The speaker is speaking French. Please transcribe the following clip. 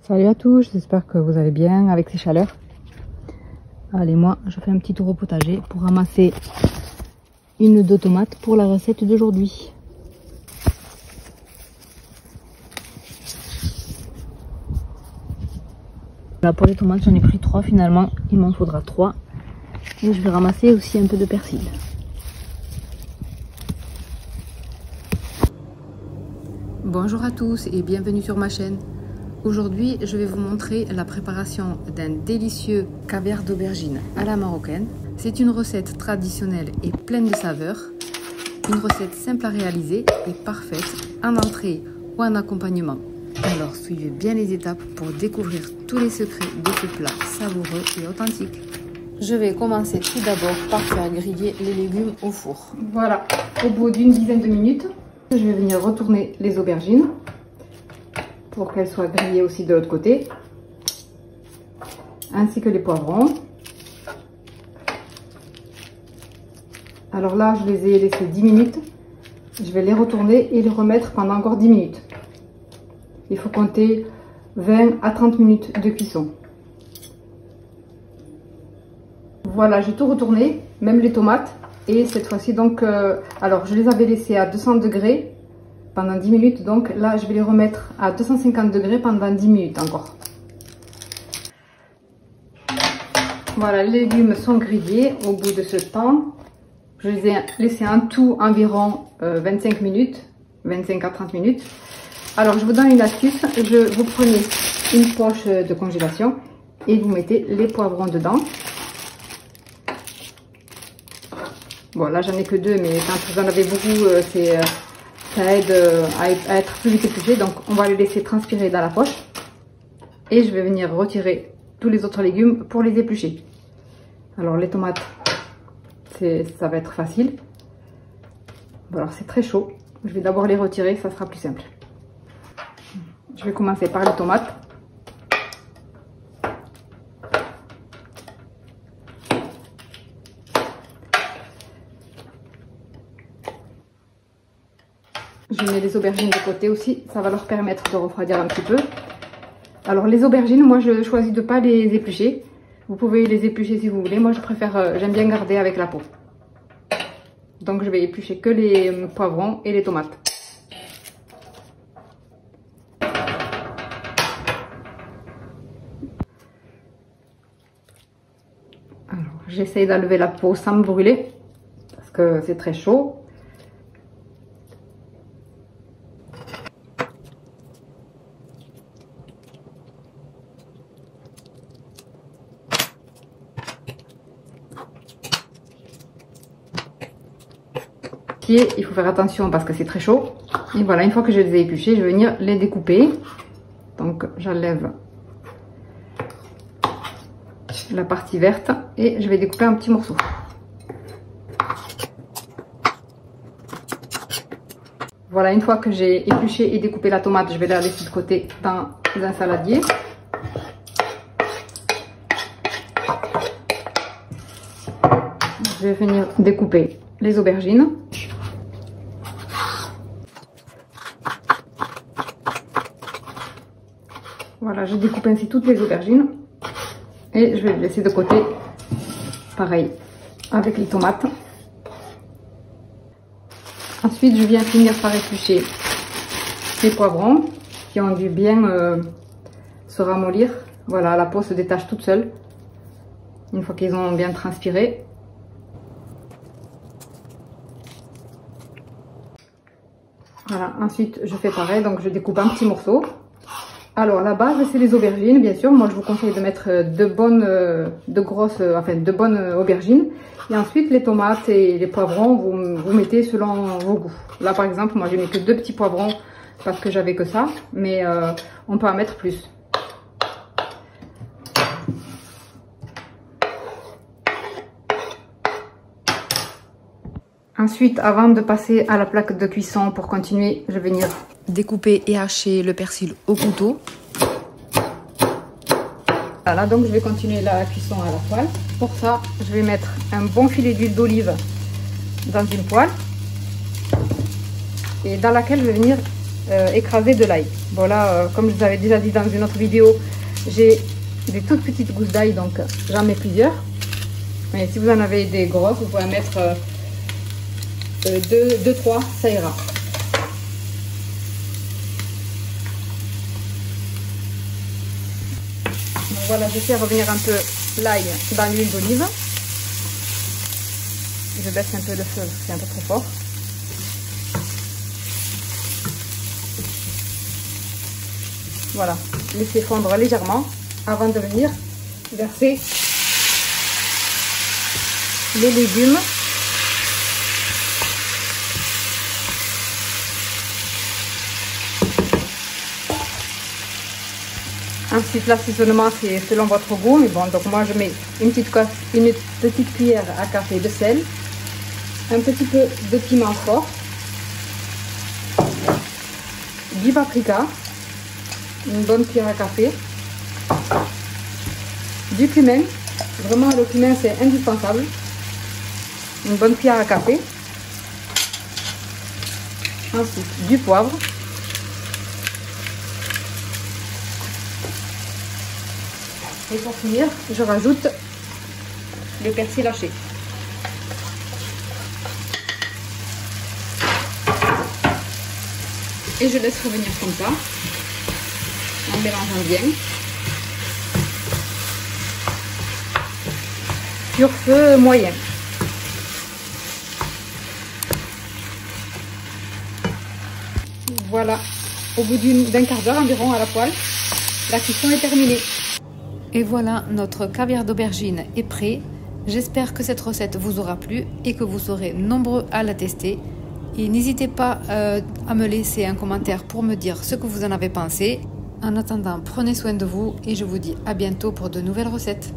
Salut à tous, j'espère que vous allez bien avec ces chaleurs. Allez, moi je fais un petit tour au potager pour ramasser une ou deux tomates pour la recette d'aujourd'hui. Là pour les tomates j'en ai pris 3 finalement, il m'en faudra 3. Et je vais ramasser aussi un peu de persil. Bonjour à tous et bienvenue sur ma chaîne. Aujourd'hui, je vais vous montrer la préparation d'un délicieux caviar d'aubergine à la marocaine. C'est une recette traditionnelle et pleine de saveurs. Une recette simple à réaliser et parfaite en entrée ou en accompagnement. Alors suivez bien les étapes pour découvrir tous les secrets de ce plat savoureux et authentique. Je vais commencer tout d'abord par faire griller les légumes au four. Voilà, au bout d'une dizaine de minutes, je vais venir retourner les aubergines pour qu'elles soient grillées aussi de l'autre côté, ainsi que les poivrons. Alors là, je les ai laissés 10 minutes. Je vais les retourner et les remettre pendant encore 10 minutes. Il faut compter 20 à 30 minutes de cuisson. Voilà, j'ai tout retourné, même les tomates. Et cette fois-ci, donc, alors je les avais laissés à 200 degrés pendant 10 minutes. Donc là, je vais les remettre à 250 degrés pendant 10 minutes encore. Voilà, les légumes sont grillés au bout de ce temps. Je les ai laissés en tout environ 25 minutes, 25 à 30 minutes. Alors, je vous donne une astuce. Vous prenez une poche de congélation et vous mettez les poivrons dedans. Bon, là, j'en ai que 2, mais quand vous en avez beaucoup, ça aide à être plus vite épluché. Donc, on va les laisser transpirer dans la poche. Et je vais venir retirer tous les autres légumes pour les éplucher. Alors, les tomates, ça va être facile. Bon, alors, c'est très chaud. Je vais d'abord les retirer, ça sera plus simple. Je vais commencer par les tomates. Je mets les aubergines de côté aussi, ça va leur permettre de refroidir un petit peu. Alors les aubergines, moi je choisis de ne pas les éplucher. Vous pouvez les éplucher si vous voulez, moi je préfère, j'aime bien garder avec la peau. Donc je vais éplucher que les poivrons et les tomates. Alors j'essaye d'enlever la peau sans me brûler, parce que c'est très chaud. Il faut faire attention parce que c'est très chaud. Et voilà, une fois que je les ai épluchés, je vais venir les découper. Donc j'enlève la partie verte et je vais découper un petit morceau. Voilà, une fois que j'ai épluché et découpé la tomate, je vais la laisser de côté dans un saladier. Je vais venir découper les aubergines. Voilà, je découpe ainsi toutes les aubergines et je vais les laisser de côté. Pareil avec les tomates. Ensuite, je viens finir par éplucher les poivrons qui ont dû bien se ramollir. Voilà, la peau se détache toute seule une fois qu'ils ont bien transpiré. Voilà, ensuite je fais pareil, donc je découpe un petit morceau. Alors la base c'est les aubergines, bien sûr. Moi je vous conseille de mettre de bonnes aubergines. Et ensuite les tomates et les poivrons, vous mettez selon vos goûts. Là par exemple, moi j'ai mis que 2 petits poivrons parce que j'avais que ça. Mais on peut en mettre plus. Ensuite, avant de passer à la plaque de cuisson pour continuer, je vais venir découper et hacher le persil au couteau. Voilà, donc je vais continuer la cuisson à la poêle. Pour ça, je vais mettre un bon filet d'huile d'olive dans une poêle et dans laquelle je vais venir écrasé de l'ail. Voilà, comme je vous avais déjà dit dans une autre vidéo, j'ai des toutes petites gousses d'ail, donc j'en mets plusieurs. Mais si vous en avez des grosses, vous pouvez en mettre 2-3, ça ira. Donc voilà, je fais revenir un peu l'ail dans l'huile d'olive. Je baisse un peu le feu, c'est un peu trop fort. Voilà, laissez fondre légèrement avant de venir verser les légumes. Ensuite, l'assaisonnement, c'est selon votre goût. Mais bon, donc moi, je mets une petite cuillère à café de sel, un petit peu de piment fort, du paprika, une bonne cuillère à café, du cumin. Vraiment, le cumin, c'est indispensable. Une bonne cuillère à café. Ensuite, du poivre. Et pour finir, je rajoute le persil haché. Et je laisse revenir comme ça, en mélangeant bien. Sur feu moyen. Voilà, au bout d'un quart d'heure environ à la poêle, la cuisson est terminée. Et voilà, notre caviar d'aubergine est prêt. J'espère que cette recette vous aura plu et que vous serez nombreux à la tester. Et n'hésitez pas à me laisser un commentaire pour me dire ce que vous en avez pensé. En attendant, prenez soin de vous et je vous dis à bientôt pour de nouvelles recettes.